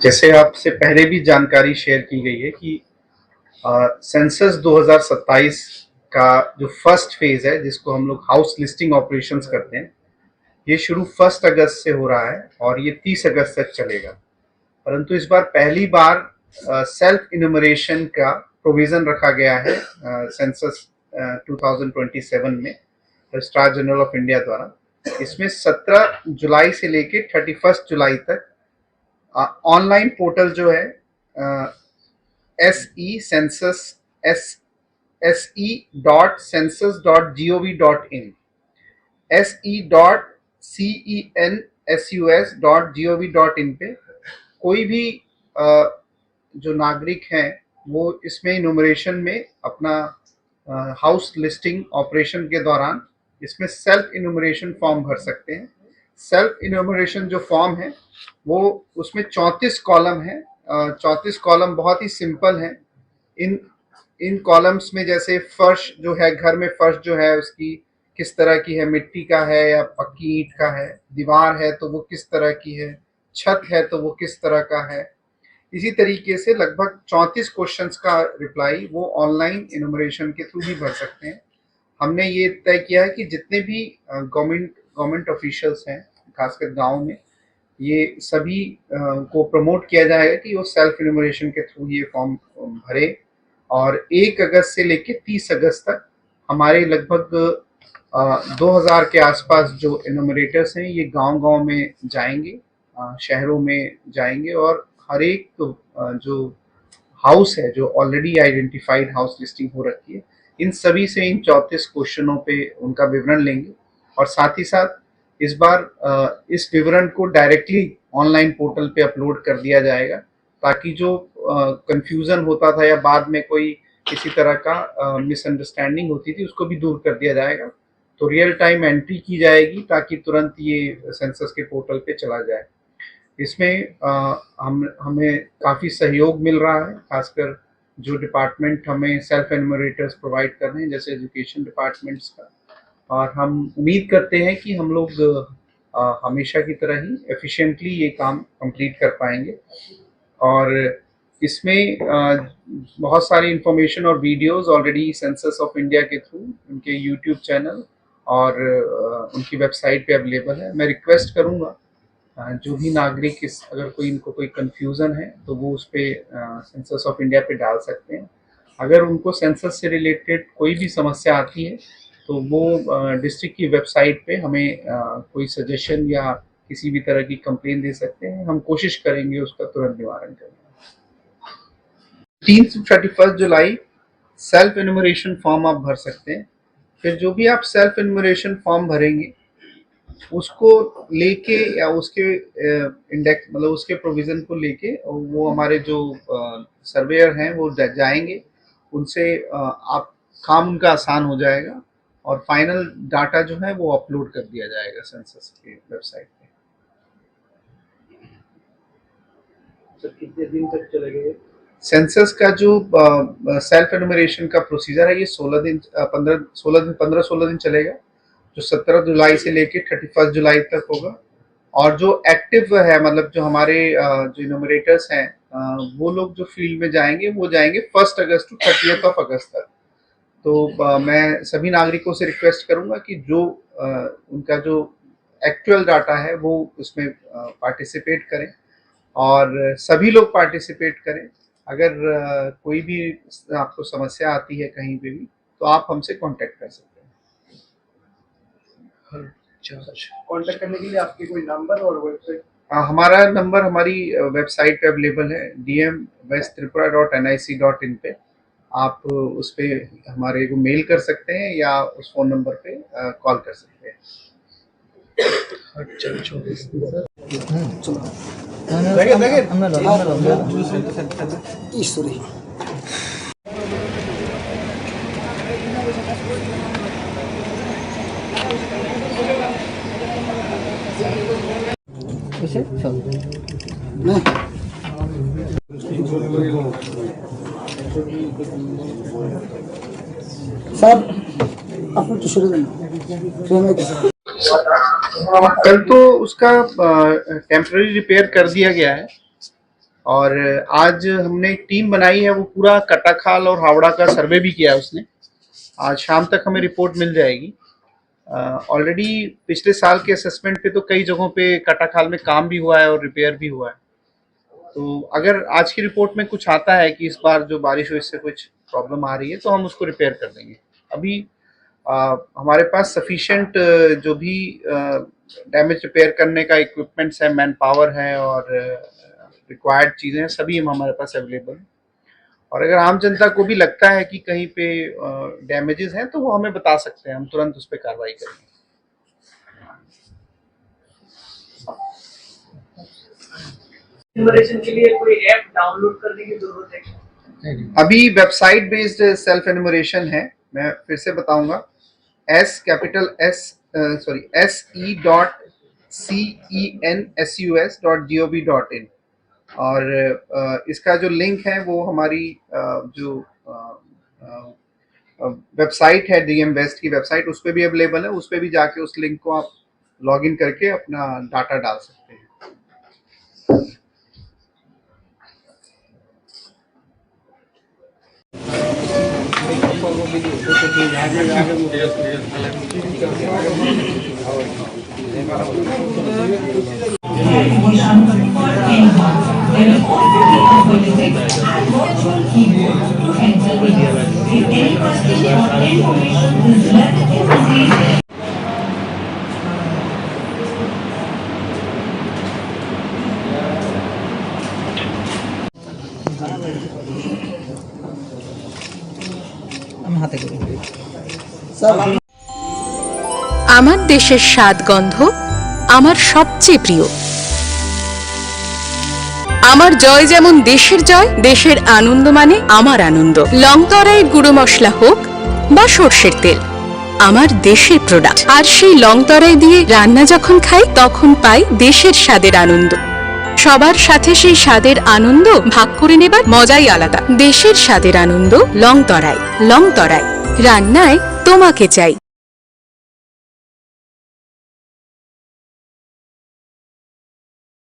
जैसे आपसे पहले भी जानकारी शेयर की गई है कि सेंसस 2027 का जो फर्स्ट फेज है, जिसको हम लोग हाउस लिस्टिंग ऑपरेशंस करते हैं, ये शुरू 1 अगस्त से हो रहा है और ये 30 अगस्त तक चलेगा। परंतु इस बार पहली बार सेल्फ इन्यूमरेशन का प्रोविजन रखा गया है सेंसस 2027 में रजिस्ट्रार जनरल ऑफ इंडिया द्वारा। इसमें 17 जुलाई से लेके 31 जुलाई तक ऑनलाइन पोर्टल जो है se.census.gov.in se.census.gov.in पे कोई भी जो नागरिक हैं वो इसमें इन्यूमरेशन में अपना हाउस लिस्टिंग ऑपरेशन के दौरान इसमें सेल्फ इन्यूमरेशन फॉर्म भर सकते हैं। सेल्फ इन्यूमरेशन जो फॉर्म है वो उसमें 34 कॉलम है। 34 कॉलम बहुत ही सिंपल हैं। इन कॉलम्स में जैसे फर्श जो है, घर में फर्श जो है उसकी किस तरह की है, मिट्टी का है या पक्की ईंट का है, दीवार है तो वो किस तरह की है, छत है तो वो किस तरह का है। इसी तरीके से लगभग 34 क्वेश्चंस का रिप्लाई वो ऑनलाइन इन्यूमरेशन के थ्रू भी भर सकते हैं। हमने ये तय किया है कि जितने भी गवर्नमेंट ऑफिशियल्स हैं, खासकर गांव में, ये सभी को प्रमोट किया जाएगा कि वो सेल्फ इन्यूमरेशन के थ्रू ये फॉर्म भरे और 1 अगस्त से लेकर 30 अगस्त तक हमारे लगभग 2000 के आसपास जो इन्यूमरेटर्स हैं ये गांव-गांव में जाएंगे, शहरों में जाएंगे और हर एक जो हाउस है, जो ऑलरेडी आइडेंटिफाइड हाउस लिस्टिंग हो रखी है, इन सभी से इन 34 क्वेश्चनों पे उनका विवरण लेंगे और साथ ही साथ इस बार इस विवरण को डायरेक्टली ऑनलाइन पोर्टल पे अपलोड कर दिया जाएगा ताकि जो कंफ्यूजन होता था या बाद में कोई किसी तरह का मिसअंडरस्टैंडिंग होती थी उसको भी दूर कर दिया जाएगा। तो रियल टाइम एंट्री की जाएगी ताकि तुरंत ये सेंसस के पोर्टल पे चला जाए। इसमें हमें काफ़ी सहयोग मिल रहा है, खासकर जो डिपार्टमेंट हमें सेल्फ एन्यूमरेटर्स प्रोवाइड कर रहे हैं जैसे एजुकेशन डिपार्टमेंट्स का, और हम उम्मीद करते हैं कि हम लोग हमेशा की तरह ही एफिशिएंटली ये काम कंप्लीट कर पाएंगे। और इसमें बहुत सारी इंफॉर्मेशन और videos already census of India के थ्रू उनके यूट्यूब चैनल और उनकी वेबसाइट पे अवेलेबल है। मैं रिक्वेस्ट करूँगा जो भी नागरिक अगर इनको कोई कंफ्यूजन है तो वो उस पर सेंसस ऑफ इंडिया पे डाल सकते हैं। अगर उनको सेंसस से रिलेटेड कोई भी समस्या आती है तो वो डिस्ट्रिक्ट की वेबसाइट पे हमें कोई सजेशन या किसी भी तरह की कंप्लेन दे सकते हैं। हम कोशिश करेंगे उसका तुरंत निवारण करने। 3 से 31 जुलाई सेल्फ एन्यूमरेशन फॉर्म आप भर सकते हैं। फिर जो भी आप सेल्फ एन्यूमरेशन फॉर्म भरेंगे उसको लेके या उसके इंडेक्स मतलब उसके प्रोविजन को लेके वो हमारे जो सर्वेयर हैं वो जाएंगे, उनसे आप काम उनका आसान हो जाएगा और फाइनल डाटा जो है वो अपलोड कर दिया जाएगा सेंसस की वेबसाइट पे। सर कितने दिन तक चलेगा सेंसस का जो सेल्फ एन्यूमरेशन का प्रोसीजर है? ये 16 दिन चलेगा, जो 17 जुलाई से लेके 31 जुलाई तक होगा। और जो एक्टिव है, मतलब जो हमारे जो इन्यूमरेटर्स हैं वो लोग जो फील्ड में जाएंगे वो जाएंगे 1 अगस्त टू 30 अगस्त तक। तो मैं सभी नागरिकों से रिक्वेस्ट करूंगा कि जो उनका जो एक्चुअल डाटा है वो उसमें पार्टिसिपेट करें और सभी लोग पार्टिसिपेट करें। अगर कोई भी आपको समस्या आती है कहीं पे भी तो आप हमसे कांटेक्ट कर सकते हैं। कांटेक्ट करने के लिए आपके कोई नंबर और वेबसाइट? हमारा नंबर हमारी वेबसाइट पे अवेलेबल है, dmwesttripura.nic.in पे। आप उस पे हमारे को मेल कर सकते हैं या उस फ़ोन नंबर पे कॉल कर सकते हैं। साहब आपने तो शुरू कल तो उसका टेम्पररी रिपेयर कर दिया गया है और आज हमने एक टीम बनाई है, वो पूरा कटाखाल और हावड़ा का सर्वे भी किया है उसने। आज शाम तक हमें रिपोर्ट मिल जाएगी। ऑलरेडी पिछले साल के असेसमेंट पे तो कई जगहों पे कटाखाल में काम भी हुआ है और रिपेयर भी हुआ है। तो अगर आज की रिपोर्ट में कुछ आता है कि इस बार जो बारिश हुई इससे कुछ प्रॉब्लम आ रही है तो हम उसको रिपेयर कर देंगे। अभी हमारे पास सफिशिएंट जो भी डैमेज रिपेयर करने का इक्विपमेंट्स है, मैन पावर है और रिक्वायर्ड चीज़ें हैं, सभी हमारे पास अवेलेबल हैं। और अगर आम जनता को भी लगता है कि कहीं पे डैमेजेस हैं तो वो हमें बता सकते हैं, हम तुरंत उस पर कार्रवाई करेंगे। एनुमरेशन के लिए कोई ऐप डाउनलोड करने की जरूरत है? अभी वेबसाइट बेस्ड सेल्फ एनुमरेशन है। मैं फिर से बताऊंगा, se.census.gov.in और इसका जो लिंक है वो हमारी जो वेबसाइट है डीएम वेस्ट की वेबसाइट, उस पर भी अवेलेबल है। उस पर भी जाके उस लिंक को आप लॉगिन करके अपना डाटा डाल सकते हैं। আমার দেশের স্বাদ গন্ধ আমার সবচেয়ে প্রিয়। আমার জয় যেমন দেশের জয়, দেশের আনন্দ মানে আমার আনন্দ। লংতরাইয়ের গুঁড়ো মশলা হোক বা সরষের তেল, আমার দেশের প্রোডাক্ট। আর সেই লংতরাই দিয়ে রান্না যখন খাই তখন পাই দেশের স্বাদের আনন্দ। সবার সাথে সেই স্বাদের আনন্দ ভাগ করে নেবার মজাই আলাদা। দেশের স্বাদের আনন্দ লংতরাই। লংতরাই, রান্নায় তোমাকে চাই।